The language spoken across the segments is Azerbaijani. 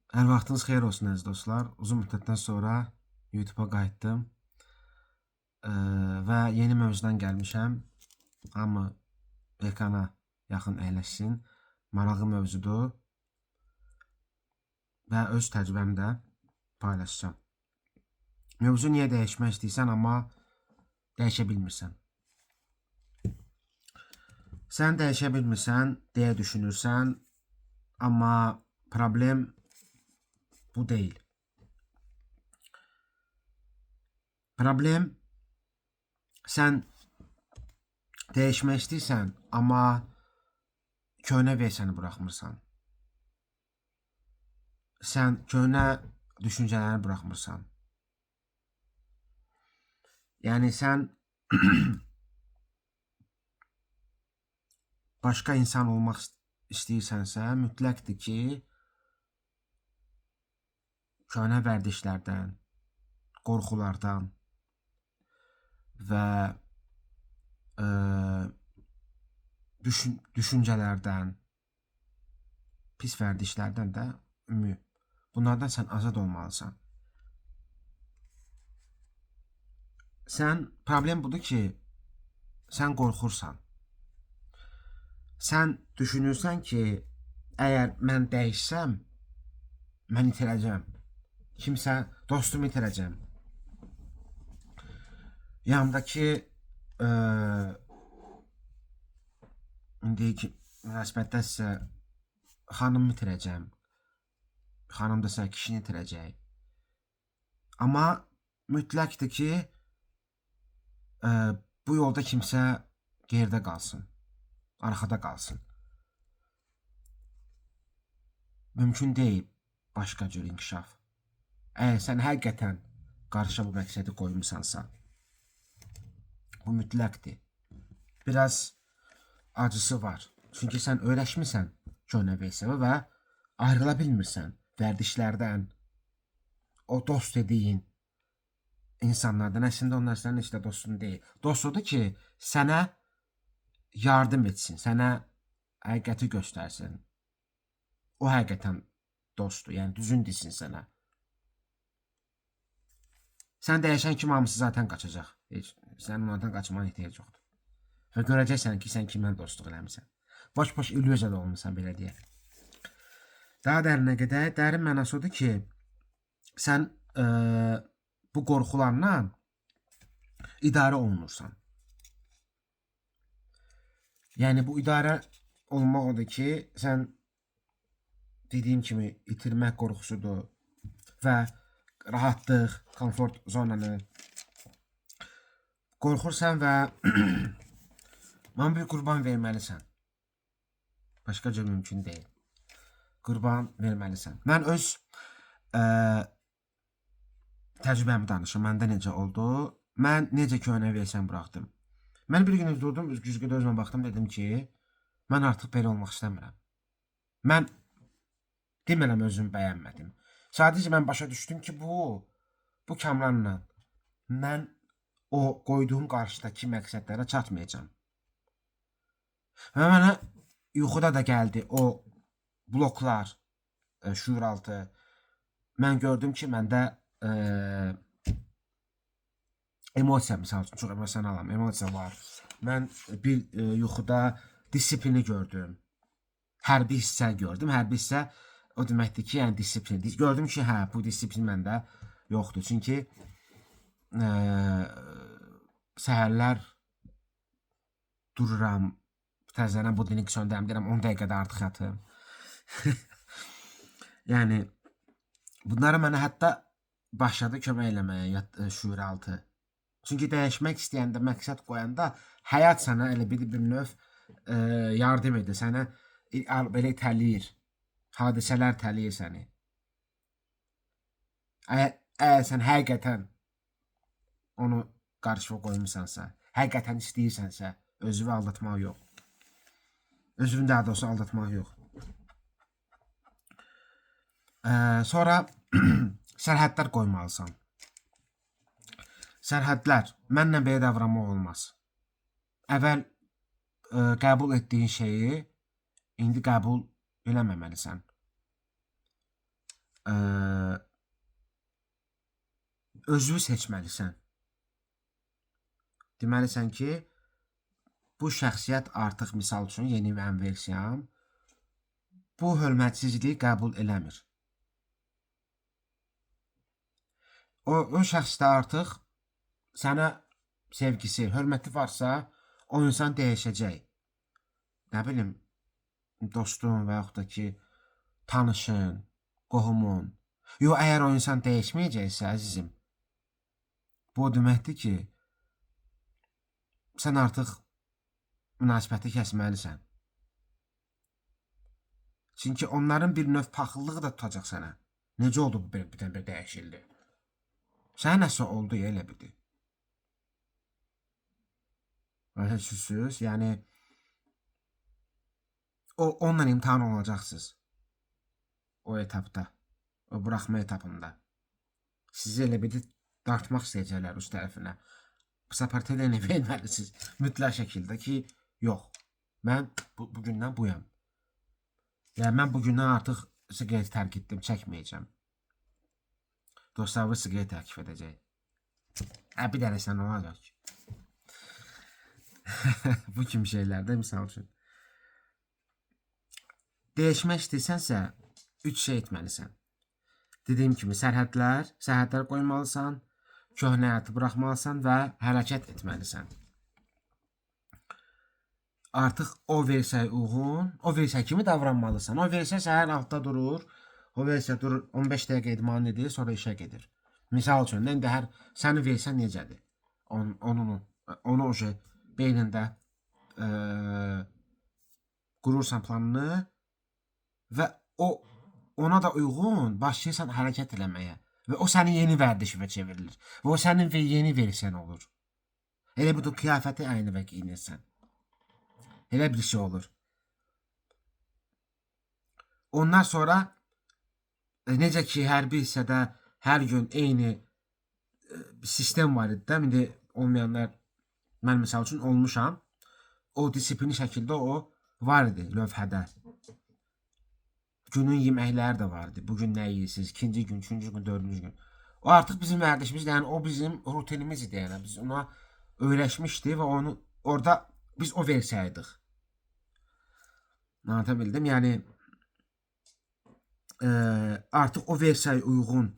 Hər vaxtınız xeyir olsun əziz dostlar. Uzun müddətdən sonra YouTube-a qayıtdım və yeni mövzudan gəlmişəm. Hamı ekrana yaxın əyləşsin. Maraqlı mövzudur və öz təcrübəmi də paylaşacağım. Mövzu niyə dəyişmək istəyirsən, amma dəyişə bilmirsən. Sən dəyişə bilmirsən deyə düşünürsən, amma problem bu deyil. Problem sən dəyişmək istəyirsən, amma köhnə versiyanı buraxmırsan. Sən köhnə düşüncələrini buraxmırsan. Yəni sən başqa insan olmaq istəyirsənsə, mütləqdir ki, köhnə vərdişlərdən, qorxulardan və düşüncələrdən, pis vərdişlərdən də bunlardan sən azad olmalısan. Problem budur ki, sən qorxursan. Sən düşünürsən ki, əgər mən dəyişsəm, mən itirəcəm. Kimsə dostumu itirəcəm. Yanımdakı indiki münasibətdə sizə xanımı itirəcəm. Xanım da sizə kişini itirəcək. Amma mütləqdir ki, bu yolda kimsə geridə qalsın, arxada qalsın. Mümkün deyil başqa cür inkişaf. Əgər sən həqiqətən qarşıya bu məqsədi qoymusansa, bu mütləqdir. Biraz acısı var. Çünki sən öyrəşmirsən köhnə versiyanı və ayrıla bilmirsən vərdişlərdən, o dost dediyin insanlardan. Əslində onlar sənin heç də dostun deyil. Dostudur ki, sənə yardım etsin, sənə həqiqəti göstərsin. O həqiqətən dostdur, yəni düzün desin sənə. Sən dəyişən kimi hamısı zaten qaçacaq. Sənin onlardan qaçmana ehtiyac yoxdur. Və görəcəksən ki, sən kimlə dostluq eləmirsən. Boş-boş illüziyada olmuşsan, belə deyək. Daha dərinə gedək. Dərin mənası odur ki, sən bu qorxularla idarə olunursan. Yəni, bu idarə olmaq odur ki, sən dediyim kimi itirmək qorxusudur və rahatlıq, komfort zonanı qorxursan və mən bir qurban verməlisən. Başqa cür mümkün deyil. Qurban verməlisən. Mən öz təcrübəmi danışım. Məndə necə oldu? Mən necə köhnə versiyanı buraxdım? Mən bir gün durdum, güzgüdə özümə baxdım, dedim ki, mən artıq belə olmaq istəmirəm. Mən demirəm özümü bəyənmədim. Sadəcə mən başa düşdüm ki, bu kamranla mən o qoyduğum qarşıdakı məqsədlərə çatmayacağım. Və mənə yuxuda da gəldi o bloklar, şuuraltı. Mən gördüm ki, məndə emosiya, misal üçün, çox emosionalam, emosiya var. Mən bir yuxuda disiplini gördüm. Hərbi hissə gördüm. Hərbi hissə o deməkdir ki, yəni disiplin. Gördüm ki, hə, bu disiplin məndə yoxdur. Çünki səhərlər dururam, təzələn budilnik söndürəm, deyirəm 10 dəqiqədə artıq yatım. Yəni, bunları mənə hətta başladı kömək eləməyə şuuraltı. Çünki dəyişmək istəyəndə, məqsəd qoyanda həyat sənə elə bir növ yardım edir. Sənə belə itələyir. Hadisələr tələyir səni. Əgər sən həqiqətən onu qarşıya qoymusansa, həqiqətən istəyirsənsə, özünü aldatmaq yox. Özünü daha doğrusu aldatmaq yox. Sonra sərhədlər qoymalısan. Sərhədlər, mənlə belə davranmaq olmaz. Əvvəl qəbul etdiyin şeyi indi qəbul eləməməlisən. özünü seçməlisən. Deməlisən ki, bu şəxsiyyət artıq misal üçün yeni mənim versiyam bu hörmətsizliyi qəbul eləmir. O şəxsdə artıq sənə sevgisi, hörməti varsa, o insan dəyişəcək. Nə bilim, dostun və yaxud da ki, tanışın, qohumun. Yox, əgər o insan dəyişməyəcəksə, əzizim, bu deməkdir ki, sən artıq münasibəti kəsməlisən. Çünki onların bir növ paxıllığı da tutacaq sənə. Necə oldu bu bir dəyişildi? Sənə nəsə oldu ya elə bildi. Başa düşürsünüz? Yəni, onunla imtihan olacaqsınız. O etapda. O buraxma etapında. Sizi elə bir dartmaq istəyəcəklər üst tərəfinə. Bu səpərtəliyəni verməlisiniz. Mütləq şəkildə ki, yox. Mən bugündən buyam. Yəni, mən bugündən artıq siqareti tərk etdim, çəkməyəcəm. Dostlarımı siqaret təklif edəcək. Bir dənə sən olacaq ki. Bu kimi şeylərdə misal üçün. Dəyişmək istəyirsənsə, 3 şey etməlisən. Dediyim kimi, sərhədlər qoymalısan, köhnə həyatı buraxmalısan və hərəkət etməlisən. Artıq o versiyaya uyğun, o versiya kimi davranmalısan. O versiya səhər 6-da durur, o versiya durur 15 dəqiqə idman edir, sonra işə gedir. Misal üçün, indi sənin versiyan necədir? Onu beynində qurursan planını və ona da uyğun başlayırsan hərəkət eləməyə və o sənin yeni vərdişivə çevrilir və o sənin yeni versiyan olur. Elə bu qiyafəti aynı və giyinirsən. Elə bir şey olur. Ondan sonra necə ki, hər bir hissədə hər gün eyni sistem var idi. İndi olmayanlar, mən misal üçün olmuşam. O disiplini şəkildə o var idi lövhədə. Günün yeməkləri də vardı. Bugün nə yeyirsiniz? 2-ci gün, 3-cü gün, 4-cü gün. O artıq bizim vərdişimiz, yəni o bizim rutinimiz idi. Yəni biz ona öyrəşmişdik və onu orada biz o versiyaydıq. Anlata bildim? Yəni artıq o versiyaya uyğun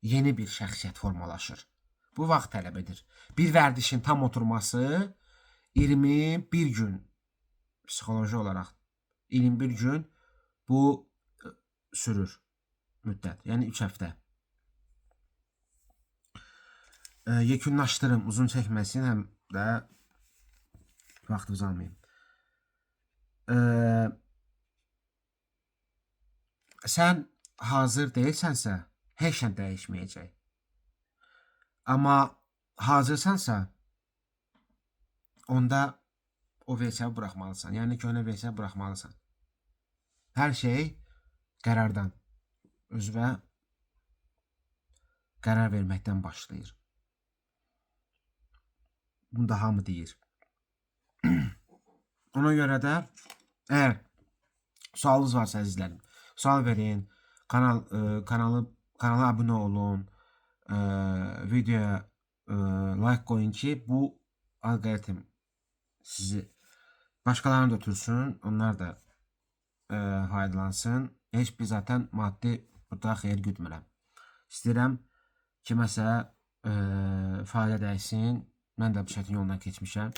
yeni bir şəxsiyyət formalaşır. Bu vaxt tələb edir. Bir vərdişin tam oturması 21 gün psixoloji olaraq 21 gün bu sürür müddət. Yəni 3 həftə. Yekunlaşdırım, uzun çəkməsin, həm də vaxtımızı almayayım. Sən hazır deyilsənsə, heç şey dəyişməyəcək. Amma hazırsansa, onda o versiyanı buraxmalısan. Yəni köhnə versiyanı buraxmalısan. Hər şey qərardan, özünə qərar verməkdən başlayır. Bunu da hamı deyir. Ona görə də əgər sualınız varsa əzizlərim, sual verin, kanala abunə olun, videoya like qoyun ki, bu alqoritm sizi başqalarını da ötürsün, onlar da faydalansın. Heç bir zaten maddi burada xeyir güdmürəm. İstəyirəm kiməsə fayda dəysin. Mən də bu şəkil yoldan keçmişəm.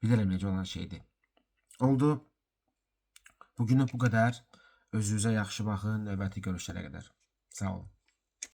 Bilirəm necə olan şeydir. Oldu. Bugünlük bu qədər. Özünüzə yaxşı baxın. Növbəti görüşlərə qədər. Sağ olun.